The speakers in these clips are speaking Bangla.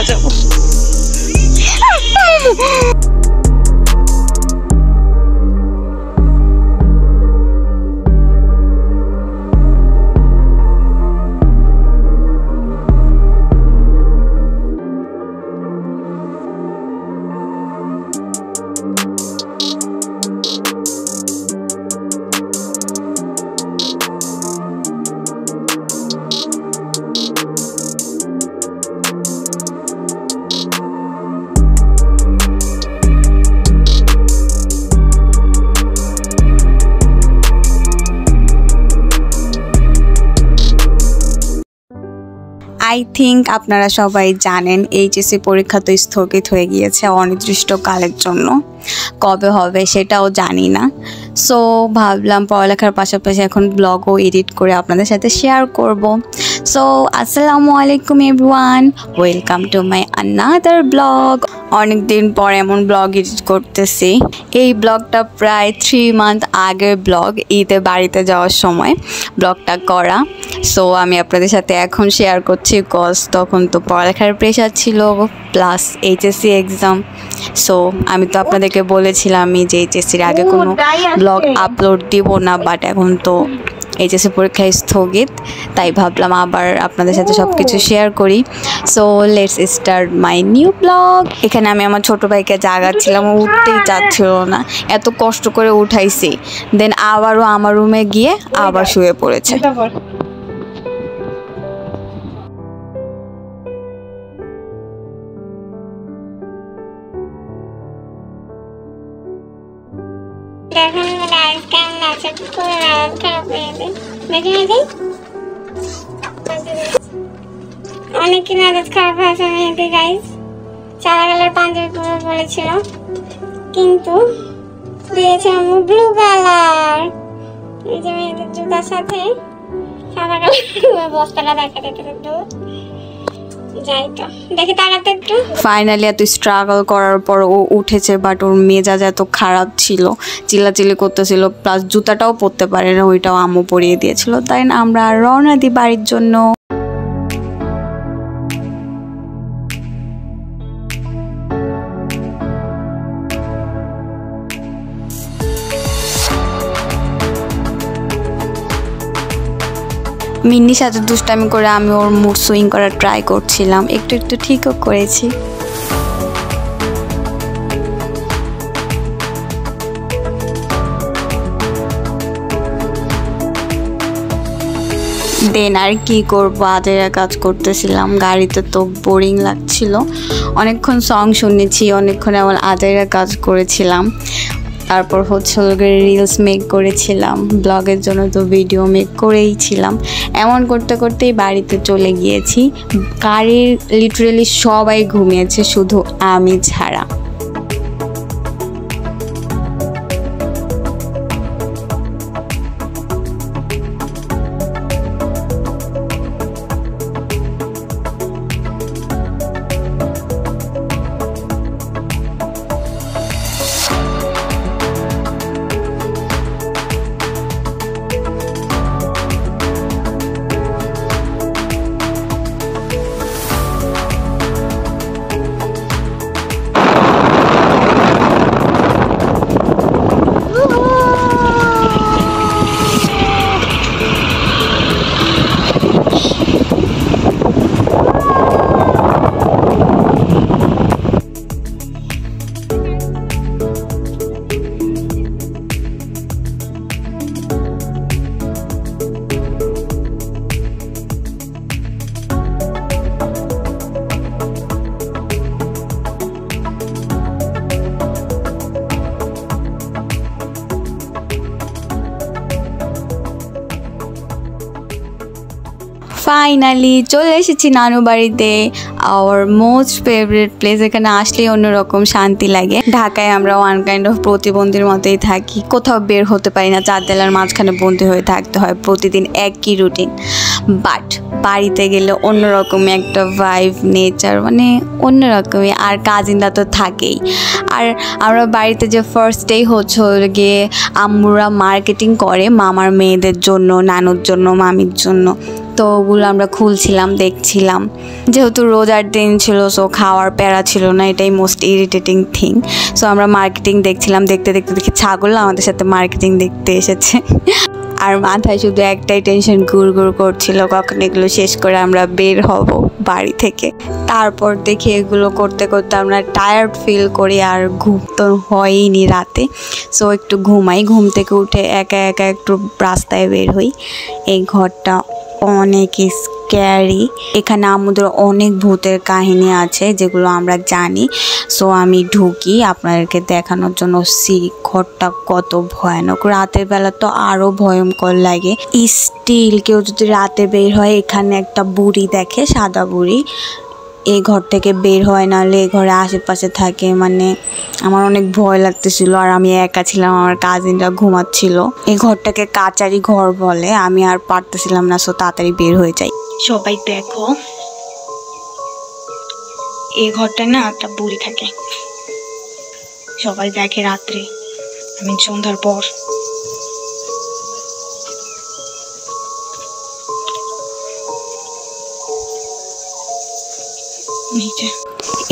মইরা যাব। আই থিঙ্ক আপনারা সবাই জানেন এইচএসসি পরীক্ষা তো স্থগিত হয়ে গিয়েছে অনির্দিষ্টকালের জন্য। কবে হবে সেটাও জানি না। সো ভাবলাম পড়ালেখার পাশাপাশি এখন ব্লগও এডিট করে আপনাদের সাথে শেয়ার করব। সো আসসালামু আলাইকুম everyone, welcome to my another blog. অনেক দিন পর এমন ব্লগ এডিট করতেছি। এই ব্লগটা প্রায় 3 মান্থ আগের ব্লগ, ঈদে বাড়িতে যাওয়ার সময় ব্লগটা করা। সো আমি আপনাদের সাথে এখন শেয়ার করছি, কজ তখন তো পড়ালেখার প্রেশার ছিল প্লাস এইচএসসি এক্সাম। সো আমি তো আপনাদেরকে বলেছিলাম যে এইচএসসির আগে কোনো ব্লগ আপলোড দিব না, বাট এখন তো এইচএসসি পরীক্ষা স্থগিত, তাই ভাবলাম আবার আপনাদের সাথে সব কিছু শেয়ার করি। So let's start my new blog. এখানে আমি আমার ছোটো ভাইকে জাগাচ্ছিলাম, ও উঠতেই চাচ্ছিল না, এত কষ্ট করে উঠাইছি, দেন আবারও আমার রুমে গিয়ে আবার শুয়ে পড়েছে। অনেক কিনা আদত খারাপ হয়েছে মেহেদি গাইজ। চারা কালার পাঞ্জাবি পরে বলেছিল, কিন্তু দিয়েছে আমি ব্লু কালার। এই যে মেহেদির জুতার সাথে সাদা কালার বস্তাটা দেখা যেত। যাই তো দেখি তাকাতে একটু। ফাইনালি এত স্ট্রাগল করার পর ও উঠেছে, বাট ওর মেজাজ এত খারাপ ছিল, চিল্লাচিল্লি করতেছিল, প্লাস জুতাটাও পরতে পারে না, ওইটাও আম্মু পরিয়ে দিয়েছিল। তাই না আমরা রওনা দিই বাড়ির জন্য। মিন্নির সাথে দুষ্টামি করে আমি ওর মুড সুইং করার ট্রাই করছিলাম, একটু একটু ঠিকও করেছি। দেন আর কি করবো, আজেরা কাজ করতেছিলাম, গাড়িতে তো বোরিং লাগছিল, অনেকক্ষণ সং শুনেছি, অনেকক্ষণ এমন আজেরা কাজ করেছিলাম। তারপর হচ্ছে রিলস মেক করেছিলাম, ব্লগের জন্য তো ভিডিও মেক করেইছিলাম। এমন করতে করতেই বাড়িতে চলে গিয়েছি। গাড়ির লিটারেলি সবাই ঘুমিয়েছে, শুধু আমি ছাড়া। ফাইনালি চলে এসেছি নানু বাড়িতে, আওয়ার মোস্ট ফেভারিট প্লেস। এখানে আসলেই অন্যরকম শান্তি লাগে। ঢাকায় আমরা ওয়ান কাইন্ড অফ প্রতিবন্ধীর মতোই থাকি, কোথাও বের হতে পারি না, চার দেয়ালের মাঝখানে বন্দী হয়ে থাকতে হয়, প্রতিদিন একই রুটিন। বাট বাড়িতে গেলে অন্যরকমই একটা ভাইব, নেচার মানে অন্যরকমই। আর কাজিনরা তো থাকেই। আর আমরা বাড়িতে যে ফার্স্ট ডে হচ্ছে গিয়ে আম্মুরা মার্কেটিং করে মামার মেয়েদের জন্য, নানুর জন্য, মামির জন্য। তো ওগুলো আমরা খুলছিলাম, দেখছিলাম। যেহেতু রোজার দিন ছিল, সো খাওয়ার প্যারা ছিল না, এটাই মোস্ট ইরিটেটিং থিং। সো আমরা মার্কেটিং দেখছিলাম, দেখতে দেখতে দেখি ছাগল আমাদের সাথে মার্কেটিং দেখতে এসেছে। আর মাথায় শুধু একটাই টেনশন গুড় গুড় করছিল, কখন এগুলো শেষ করে আমরা বের হব বাড়ি থেকে। তারপর দেখি এগুলো করতে করতে আমরা টায়ার্ড ফিল করি, আর ঘুম তো হয়ইনি রাতে। সো একটু ঘুমাই, ঘুম থেকে উঠে একা একা একটু রাস্তায় বের হই। এই ঘরটা অনেক স্ক্যারি, এখানে আমাদের অনেক ভূতের কাহিনী আছে যেগুলো আমরা জানি। সো আমি ঢুকি আপনাদেরকে দেখানোর জন্য। ঘরটা কত ভয়ানক, রাতের বেলা তো আরও ভয়ঙ্কর লাগে। স্টিল কেউ যদি রাতে বের হয়, এখানে একটা বুড়ি দেখে, সাদা বুড়ি, এই ঘর থেকে বের হয়, নাহলে এই ঘরে আশেপাশে থাকে। মানে আমার অনেক ভয় লাগতেছিল, আর আমি একা ছিলাম, আমার কাজিনরা ঘুমাচ্ছিল। এই ঘরটাকে কাচারি ঘর বলে। আমি আর পারতেছিলাম না, সো তাড়াতাড়ি বের হয়ে যাই। সবাই দেখো, এই ঘরটায় না একটা বুড়ি থাকে, সবাই দেখে রাত্রে, আমি সন্ধ্যার পর।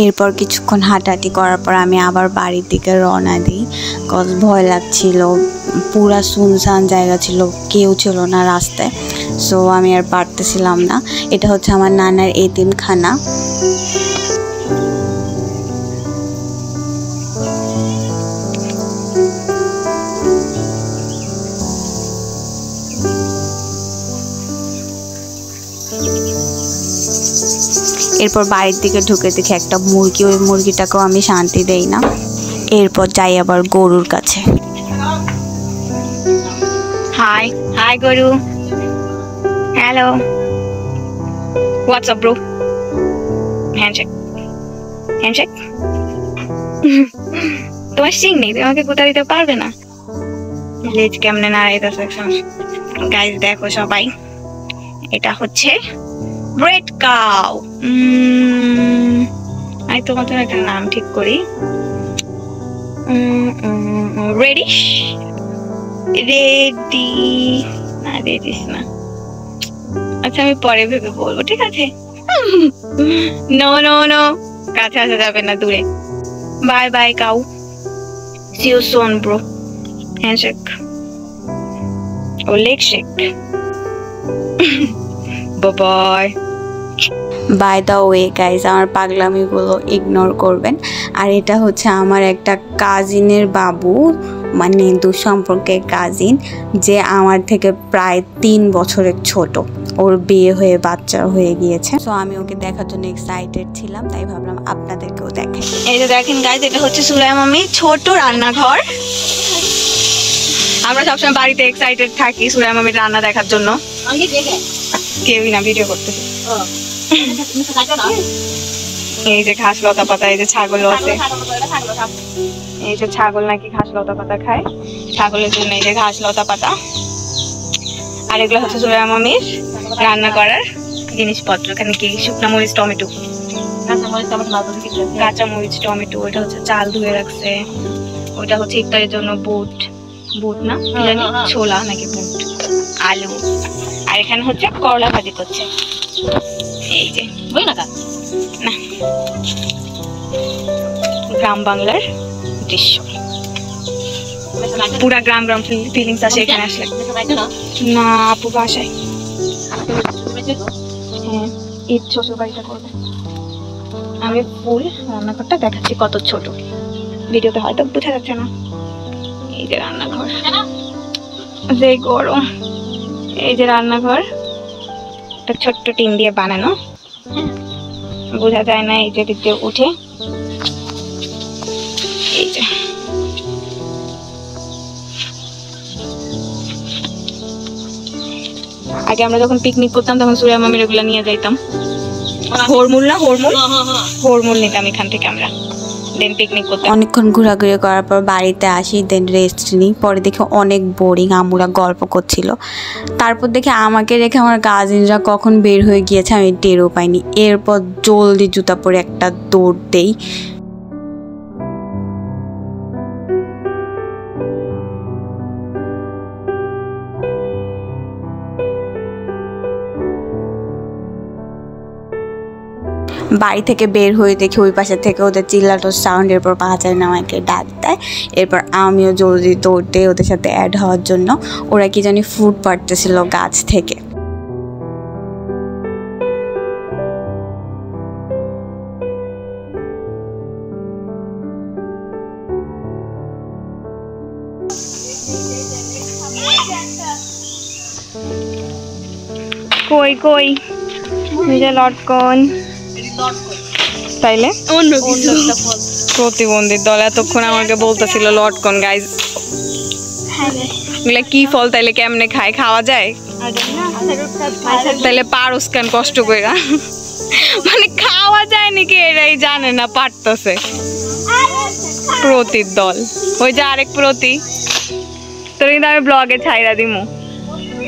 এরপর কিছুক্ষণ হাঁটাহাঁটি করার পর আমি আবার বাড়ির দিকে রওনা দিই। কত ভয় লাগছিল, পুরা সুনসান জায়গা ছিল, কেউ ছিল না রাস্তায়। সো আমি আর পারতেছিলাম না। এটা হচ্ছে আমার নানার এতিমখানা। এরপর বাড়ির দিকে ঢুকে দেখি একটা মুরগি, ওই মুরগিটাকেও আমি শান্তি দেই না। এরপর যাই আবার গরুর কাছে। হাই হাই গরু, hello, what's up bro, handshake handshake. তোমার সিং নেই, তুমি আমাকে কোথা দিতে পারবে না। লেজ কেমনে নাড়াইতেছে গাইস, দেখো সবাই, এটা হচ্ছে রেড কাউ। আমি তোমাদের একটা নাম ঠিক করি, রেডিশ, রেডি না, রেডিশ না, আচ্ছা আমি পরে ভেবে বলবো, ঠিক আছে? নো নো নো, কাছে আসা যাবে না, দূরে। Bye bye cow, see you soon bro, handshake ও leg shake, bye. By the way guys, আমার পাগলামিগুলো ইগনোর করবেন। আর এটা হচ্ছে আমার একটা কাজিনের বাবু, মানে দুঃসম্পর্কের কাজিন, যে আমার থেকে প্রায় 3 বছরের ছোট। ওর বিয়ে হয়ে বাচ্চা হয়ে গিয়েছে। সো আমি ওকে দেখার জন্য এক্সাইটেড ছিলাম, তাই ভাবলাম আপনাদেরকেও দেখাই। এই যে দেখেন গাইজ, এটা হচ্ছে সুরাইয়া মামির ছোট রান্নাঘর। আমরা সবসময় বাড়িতে এক্সাইটেড থাকি সুরাইয়া মামির রান্না দেখার জন্য। কেউই না, ভিডিও করতেছি। এই যে ঘাস লতা পাতা, এই যে ছাগল আছে, এই যে ছাগল নাকি ঘাস লতা পাতা খায়, ছাগলের জন্য এই যে ঘাস লতা পাতা। আর এগুলো হচ্ছে সুরাইয়া মামির রান্না করার জিনিসপত্র। এখানে কি শুকনা মরিচ, টমেটো, কাঁচা মরিচ, টমেটো। ওইটা হচ্ছে চাল ধুয়ে রাখছে। ওইটা হচ্ছে ইফতারের জন্য বুট, বুট না কি জানি, ছোলা নাকি বুট, আলু। আর এখানে হচ্ছে করলা ভাজি করছে। এই যে না, গ্রাম বাংলার দৃশ্য, পুরা গ্রাম গ্রাম ফিলিংস আসে এখানে আসলে। না আপু বাসায়, হ্যাঁ ঈদ শ্বশুর বাড়িটা করবে। আমি ফুল রান্নাঘরটা দেখাচ্ছি কত ছোট, ভিডিওতে হয়তো বোঝা যাচ্ছে না। এই যে রান্নাঘর, যে গরম, এই যে রান্নাঘর, একটা ছোট্ট টিন দিয়ে বানানো, বোঝা যায় না। এই যে দিকে উঠে, এই যে আগে আমরা যখন পিকনিক করতাম তখন সুরাইয়া মামির এগুলা নিয়ে যাইতাম। হরমুল না, হরমুল নিতাম এখান থেকে আমরা, দেন পিকনিক করতাম। অনেকক্ষণ ঘোরাঘুরি করার পর বাড়িতে আসি, দেন রেস্ট নিই। পরে দেখি অনেক বোরিং, আম্মুরা গল্প করছিল। তারপর দেখি আমাকে রেখে আমার কাজিনরা কখন বের হয়ে গিয়েছে আমি টেরও পাইনি। এরপর জলদি জুতা পরে একটা দৌড় দেই। বাড়ি থেকে বের হয়ে দেখি ওই পাশে থেকে ওদের চিল্লাটোর সাউন্ড, এরপর বাজায় না আমাকে ডাক দেয়। এরপর আমিও জলদি দৌড়তে ওদের সাথে অ্যাড হওয়ার জন্য। ওরা কি জানি ফ্রুট পাড়তেছিল গাছ থেকে। কই কই নিজে লটকন তাইলে প্রতিবন্ধীর দল এতক্ষণ আমাকে বলতেছিল লটকন। গাইজ এগুলা কি ফল, তাইলে কেমনে খায়, খাওয়া যায়? তাইলে পারস কেন কষ্ট করে? মানে খাওয়া যায় নাকি এরাই জানে না, পারতেছে। প্রতির দল, ওই যে আরেক প্রতি, তোর কিন্তু আমি ব্লগে ছাইরা দিমু,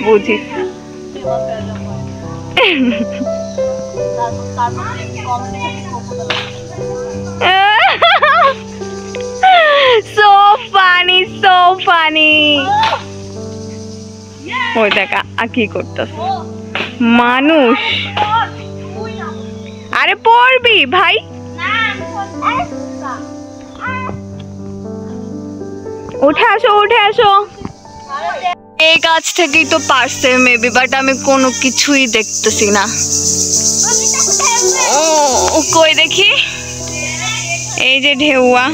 বুঝিস। So funny, so funny. ওই দেখা কি করতেছ মানুষ। আরে পড়বি ভাই, উঠে আসো উঠে আসো। এই গাছ থেকেই তো পারছে মেবি, বাট আমি কোনো কিছুই দেখতেছি না। কই দেখি, এই যে ঢেউয়া,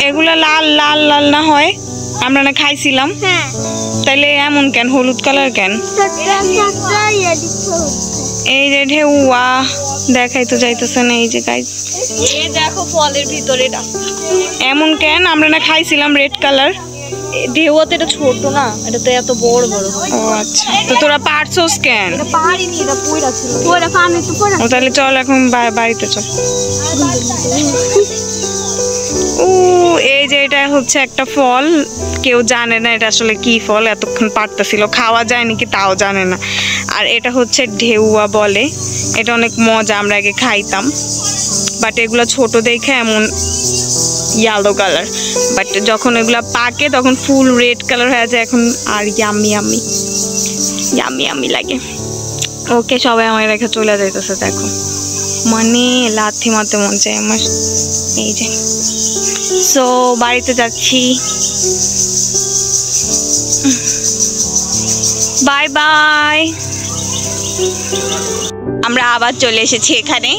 এগুলা লাল লাল লাল না হয়? আমরা না খাইছিলাম, তাইলে এমন কেন, হলুদ কালার কেন? এই যে ঢেউয়া দেখাই তো যাইতেছে না। এই যে গাইস দেখো ফলের ভিতরে এমন কেন? আমরা না খাইছিলাম রেড কালার। ঢেউয়াতে এটা ছোট না, এটা তো এত বড় বড়। ও আচ্ছা, তো তোরা পারছস কেন? এটা পারিনি, এটা পয়রা ছিল, পয়রা পানি তো পয়রা। ও তাহলে চল এখন বাড়িতে চল। ও এই যে এটা হচ্ছে একটা ফল, কেউ জানে না এটা আসলে কি ফল, এতক্ষণ পারতেছিল। খাওয়া যায় নাকি তাও জানে না। আর এটা হচ্ছে ঢেউয়া বলে, এটা অনেক মজা, আমরা আগে খাইতাম। বাট এগুলো ছোট দেখে এমন ইয়েলো কালার, বাট যখন এগুলা পাকে তখন ফুল রেড কালার হয়ে যায়। এখন আর ইয়ামি ইয়ামি ইয়ামি ইয়ামি লাগে। ওকে সবাই আমার রেখে চলে যাইতেছে, দেখো মানে লাথি মারতে মন চাই আমার। এই যে সো বাড়িতে যাচ্ছি, বাই বাই। আমরা আবার চলে এসেছি এখানে।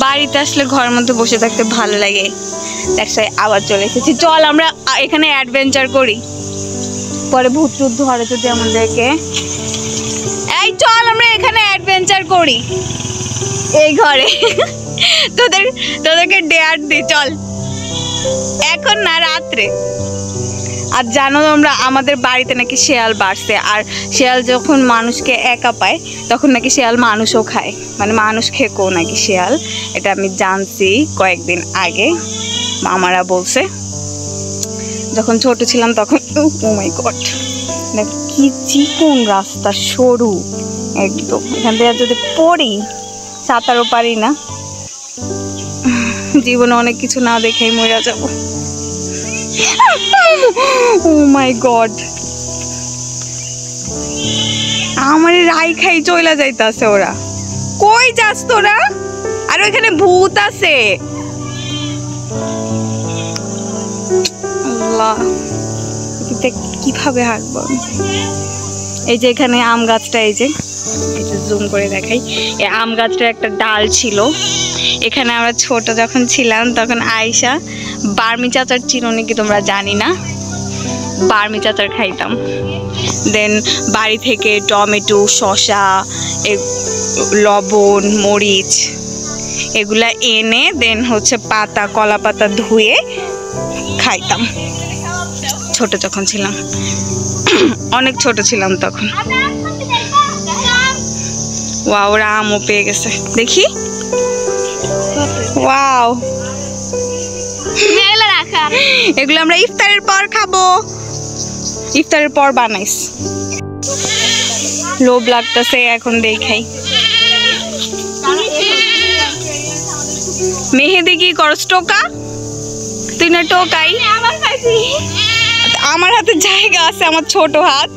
বাড়িতে আসলে ঘরের মধ্যে বসে থাকতে ভালো লাগে, আবার চলে এসেছি। চল আমরা এখানে অ্যাডভেঞ্চার করি, পরে ভূত টুত ধরে যদি আমাদেরকে। এই চল আমরা এখানে অ্যাডভেঞ্চার করি এই ঘরে। তোদেরকে ডেয়ার দিই, চল এখন না, রাত্রে। আর জানো আমরা, আমাদের বাড়িতে নাকি শেয়াল বাড়ছে, আর শেয়াল যখন মানুষকে একা পায় তখন নাকি শেয়াল মানুষও খায়, মানে মানুষ খেকো নাকি শেয়াল। এটা আমি জানছি কয়েকদিন আগে, মামারা বলছে। যখন ছোট ছিলাম তখন। ও মাই গড, কি চিকন রাস্তা, সরু একদম। এখান থেকে যদি পড়ি, সাঁতারও পারি না, জীবনে অনেক কিছু না দেখেই মরে যাব। ও মাই গড, আমার রাই খাই চইলা যাইতাছে ওরা। কই যাস তোরা? আর ওইখানে ভূত আছে। আল্লাহ, কিভাবে হাঁটবো? এই যে এখানে আম গাছটা, এই যে জুম করে দেখাই, এই আম গাছটার একটা ডাল ছিল। এখানে আমরা ছোট যখন ছিলাম তখন আয়শা বার্মি চাচার চিনো নাকি তোমরা, জানি না, বার্মি চাচার খাইতাম। দেন বাড়ি থেকে টমেটো, শসা, লবণ, মরিচ এগুলা এনে দেন হচ্ছে পাতা, কলা পাতা ধুয়ে খাইতাম ছোট যখন ছিলাম। অনেক ছোট ছিলাম তখন। ওয়াও, ওরা আমও পেয়ে গেছে, দেখি। ওয়াও, এগুলো আমরা ইফতারের পর খাবো, ইফতারের পর বানাইস। লোভ লাগতেছে এখন, দেখাই। মেহেদি কি করস? টোকা? তুই না টোকাই। আমার হাতে জায়গা আছে, আমার ছোট হাত।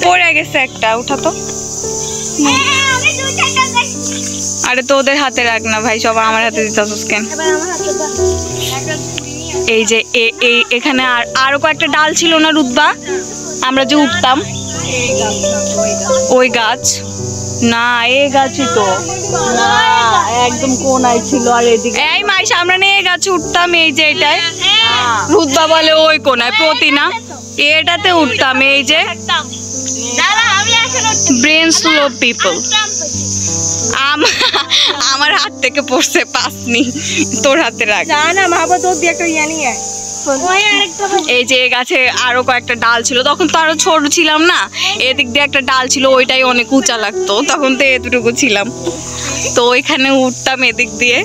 পড়ে গেছে একটা, উঠা তো। আরে তো ওদের হাতে রাখ না ভাই, সব আমার হাতে দিতেছিস কেন? এই যে এখানে আরো কয়েকটা ডাল ছিল না রুদ্বা, আমরা যে উঠতাম ওই গাছ না, এই গাছই তো না, একদম কোনায় ছিল। আর এদিকে এই মাইশা আমরা নিয়ে এই গাছে উঠতাম, এই যে এটাই রুদ্বা বলে ওই কোনায়, প্রতি না এটাতে উঠতাম। এই যে ব্রেন স্লো পিপল। আমার হাত থেকে পড়ছে, পাসনি, তোর হাতে রাখ। এই যে গাছে আরো কয়েকটা ডাল ছিল, তখন তো আরো ছোট ছিলাম না, এদিক দিয়ে একটা ডাল ছিল, ওইটাই অনেক উঁচা লাগতো, তখন তো এতটুকু ছিলাম। তো ওইখানে উঠতাম এদিক দিয়ে,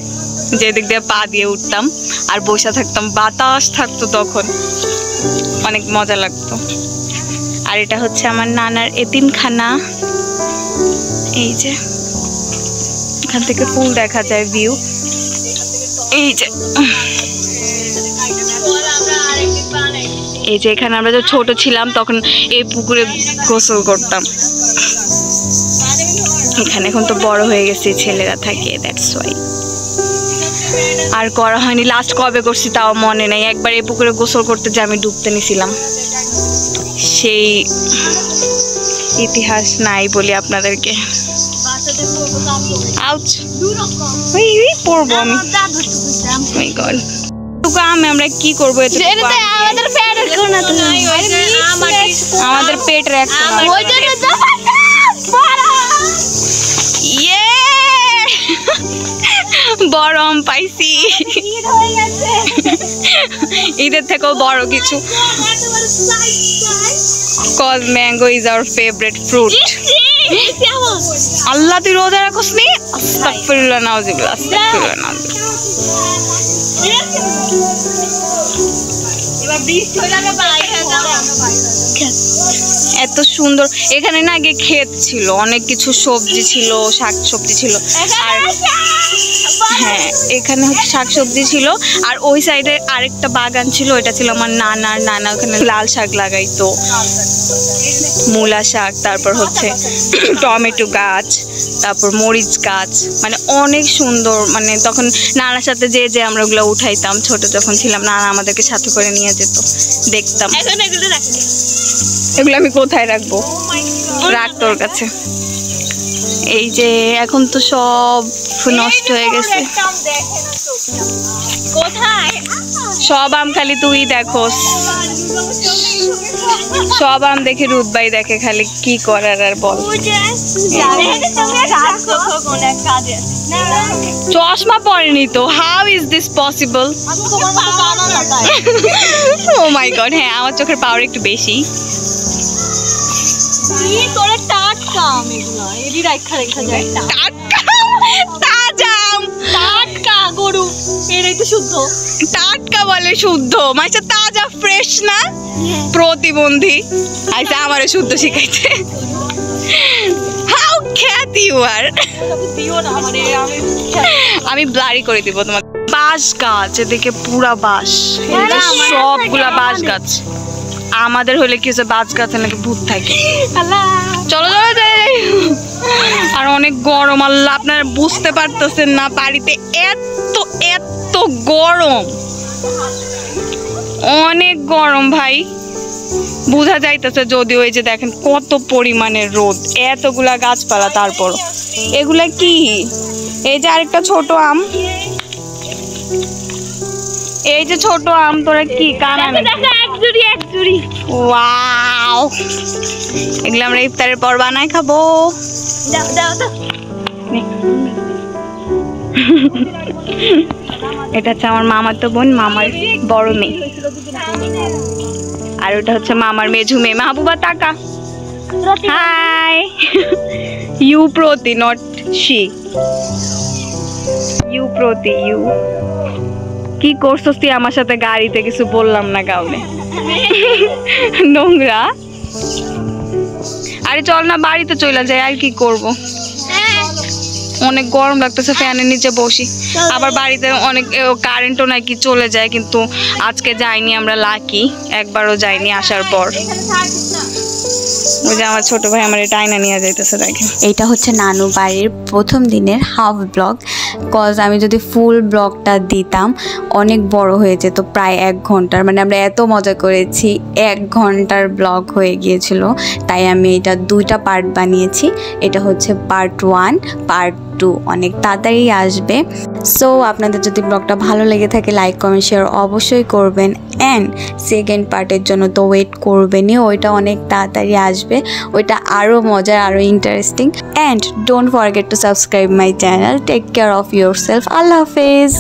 যেদিক দিয়ে পা দিয়ে উঠতাম, আর বসে থাকতাম, বাতাস থাকতো তখন, অনেক মজা লাগতো। আর এটা হচ্ছে আমার নানার এতিমখানা। এই যে এখান থেকে ফুল দেখা যায়, ভিউ। এই যে এখানে আমরা যখন ছোট ছিলাম তখন এই পুকুরে গোসল করতাম। এখানে এখন তো বড় হয়ে গেছে, ছেলেরা থাকে, দ্যাটস ওয়াই। আর করা হয়নি, লাস্ট কবে করছি তাও মনে নেই। একবার এই পুকুরে গোসল করতে যে আমি ডুবতে নিছিলাম, সেই ইতিহাস নাই বলি আপনাদেরকে। পড়বো আমি, আমরা কি করবো? আমাদের পেটের একটা বড় আম পাইছি, ঈদের থেকেও বড় কিছু। Cause mango is our favorite fruit. আল্লাহ তুই রোজা রাখোস নি? আস্তাগফিরুল্লাহ, নাউযুবিল্লাহ, আস্তাগফিরুল্লাহ, এত সুন্দর। এখানে না আগে ক্ষেত ছিল, অনেক কিছু সবজি ছিল, শাক সবজি ছিল। আর হ্যাঁ, এখানে হচ্ছে শাক সবজি ছিল। আর ওই সাইডে আরেকটা বাগান ছিল, ওইটা ছিল আমার নানা ওখানে লাল শাক লাগাইতো, মূলা শাক, তারপর হচ্ছে টমেটো গাছ, তারপর মরিচ গাছ, মানে অনেক সুন্দর। মানে তখন নানার সাথে যে আমরা ওগুলো উঠাইতাম, ছোট যখন ছিলাম নানা আমাদেরকে সাথে করে নিয়ে যেত, দেখতাম। এগুলো আমি কোথায় রাখবো? রাখ তোর কাছে। এই যে এখন তো সব নষ্ট হয়ে গেছে, সব আম খালি তুই দেখোস, সব আম দেখে রুদ্বাই দেখে, খালি কি করার আর বল। চশমা পরেনি তো, how is this possible? Oh my God, হ্যাঁ আমার চোখের পাওয়ার একটু বেশি। টাটকা বলে শুদ্ধ, মানে তাজা ফ্রেশ না, প্রতিবন্ধী। আচ্ছা আমারও শুদ্ধ শিখাইছে। হাউ খ্যাত ইউ আর। আমি ব্লারি করে দিব তোমার। বাঁশ গাছ, এদিকে পুরা বাঁশ, সবগুলা বাঁশ গাছ। আমাদের হলে কি হচ্ছে, বাঁশ গাছে নাকি ভূত থাকে। চলো চলো যাই। আর অনেক গরম, আল্লাহ আপনারা বুঝতে পারতেছেন না, বাড়িতে এত এত গরম, অনেক গরম ভাই, বোঝা যাইতেছে যদিও। এই যে দেখেন কত পরিমাণের রোদ, এতগুলা গাছপালা, তারপর এগুলা কি? এই যে আরেকটা ছোট আম, এই যে ছোট আম, তোরা কি কানা? ওয়াও, এগুলো আমরা ইফতারের পর বানাই খাবো। এটা হচ্ছে আমার মামার তো বোন, মামার বড় মেয়ে। আর ওটা হচ্ছে মামার মেজু মেয়ে, মাহবুবা টাকা। হাই, ইউ প্রতি, নট শি, ইউ প্রতি, ইউ। কি করছস তুই আমার সাথে গাড়িতে? কিছু বললাম না কাউকে, নোংরা। আরে চল না বাড়িতে চলে যাই, আর কি করব? অনেক গরম লাগতেছে, ফ্যানের নিচে বসি। আবার বাড়িতে অনেক কারেন্টও নাকি চলে যায়, কিন্তু আজকে যাইনি আমরা, লাকি একবারও যাইনি আসার পর। ওই যে আমার ছোট ভাই আমার টাইনা নিয়ে যাইতেছে, দেখেন। এইটা হচ্ছে নানু বাড়ির প্রথম দিনের হাফ ব্লগ, কজ আমি যদি ফুল ব্লগটা দিতাম অনেক বড় হয়ে যেত, প্রায় 1 ঘন্টার। মানে আমরা এত মজা করেছি, 1 ঘন্টার ব্লগ হয়ে গিয়েছিল, তাই আমি এটা 2টা পার্ট বানিয়েছি। এটা হচ্ছে পার্ট 1, পার্ট 2 অনেক তাড়াতাড়ি আসবে। সো আপনাদের যদি ব্লগটা ভালো লেগে থাকে লাইক কমেন্ট শেয়ার অবশ্যই করবেন, অ্যান্ড সেকেন্ড পার্টের জন্য তো ওয়েট করবেনই, ওইটা অনেক তাড়াতাড়ি আসবে, ওইটা আরও মজার, আরও interesting. And don't forget to subscribe my channel. Take care of yourself. আল্লাহ হাফেজ।